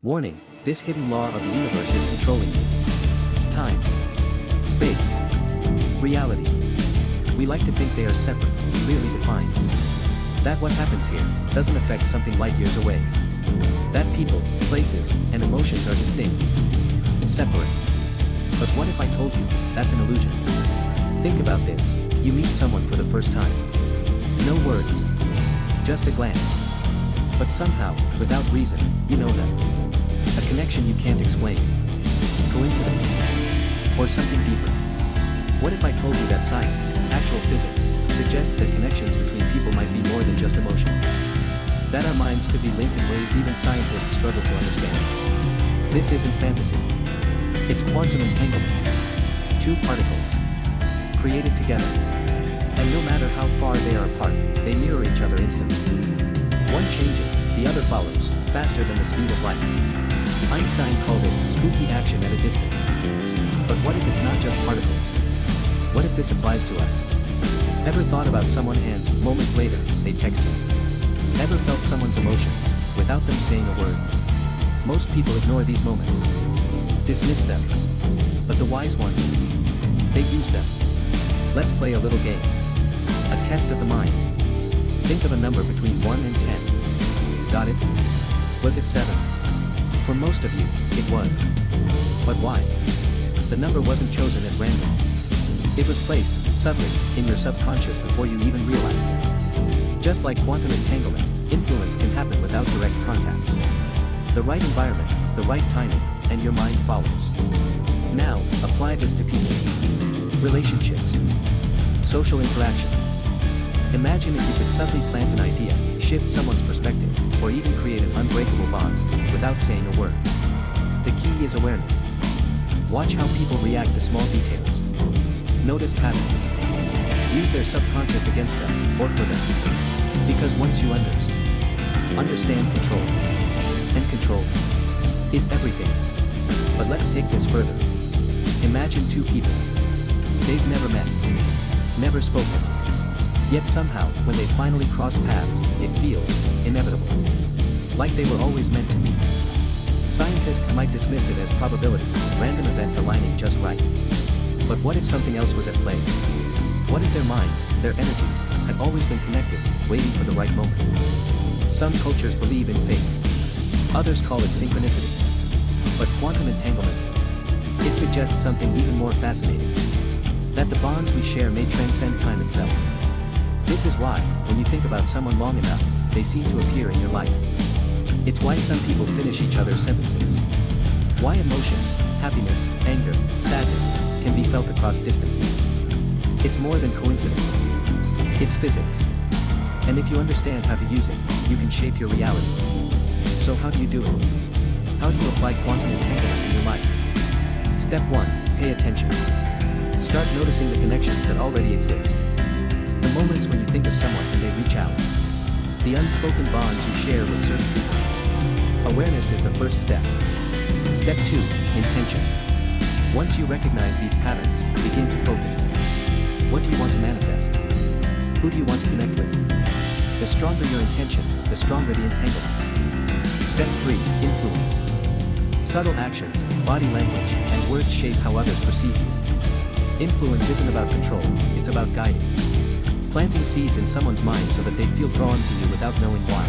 Warning, this hidden law of the universe is controlling you. Time, space, reality. We like to think they are separate, clearly defined. That what happens here doesn't affect something light years away. That people, places, and emotions are distinct, separate. But what if I told you that's an illusion? Think about this. You meet someone for the first time. No words, just a glance. But somehow, without reason, you know them. A connection you can't explain. Coincidence. Or something deeper. What if I told you that science, actual physics, suggests that connections between people might be more than just emotions? That our minds could be linked in ways even scientists struggle to understand. This isn't fantasy. It's quantum entanglement. Two particles, created together. And no matter how far they are apart, they mirror each other instantly. One changes, the other follows, faster than the speed of light. Einstein called it spooky action at a distance. But what if it's not just particles? What if this applies to us? Ever thought about someone and, moments later, they text you? Ever felt someone's emotions, without them saying a word? Most people ignore these moments. Dismiss them. But the wise ones, they use them. Let's play a little game. A test of the mind. Think of a number between 1 and 10. Got it? Was it 7? For most of you, it was. But why? The number wasn't chosen at random. It was placed, subtly, in your subconscious before you even realized it. Just like quantum entanglement, influence can happen without direct contact. The right environment, the right timing, and your mind follows. Now, apply this to people. Relationships. Social interactions. Imagine if you could subtly plant an idea, shift someone's perspective, or even create an unbreakable bond, without saying a word. The key is awareness. Watch how people react to small details. Notice patterns. Use their subconscious against them, or for them. Because once you understand control. And control is everything. But let's take this further. Imagine two people. They've never met. Never spoken. Yet somehow, when they finally cross paths, it feels inevitable. Like they were always meant to meet. Scientists might dismiss it as probability, random events aligning just right. But what if something else was at play? What if their minds, their energies, had always been connected, waiting for the right moment? Some cultures believe in fate. Others call it synchronicity. But quantum entanglement, it suggests something even more fascinating. That the bonds we share may transcend time itself. This is why, when you think about someone long enough, they seem to appear in your life. It's why some people finish each other's sentences. Why emotions, happiness, anger, sadness, can be felt across distances. It's more than coincidence. It's physics. And if you understand how to use it, you can shape your reality. So how do you do it? How do you apply quantum entanglement in your life? Step 1, pay attention. Start noticing the connections that already exist. The moments when you think of someone and they reach out. The unspoken bonds you share with certain people. Awareness is the first step. Step 2, intention. Once you recognize these patterns, begin to focus. What do you want to manifest? Who do you want to connect with? The stronger your intention, the stronger the entanglement. Step 3, influence. Subtle actions, body language, and words shape how others perceive you. Influence isn't about control, it's about guiding. Planting seeds in someone's mind so that they feel drawn to you without knowing why.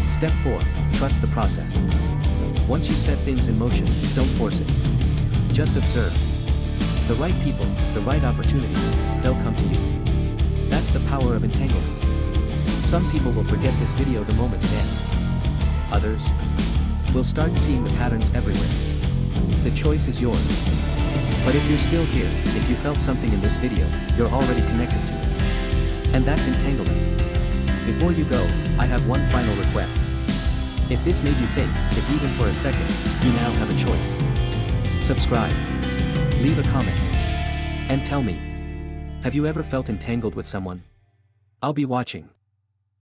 Step 4, trust the process. Once you set things in motion, don't force it. Just observe. The right people, the right opportunities, they'll come to you. That's the power of entanglement. Some people will forget this video the moment it ends. Others will start seeing the patterns everywhere. The choice is yours. But if you're still here, if you felt something in this video, you're already connected to it. And that's entanglement. Before you go, I have one final request. If this made you think, if even for a second, you now have a choice. Subscribe. Leave a comment. And tell me. Have you ever felt entangled with someone? I'll be watching.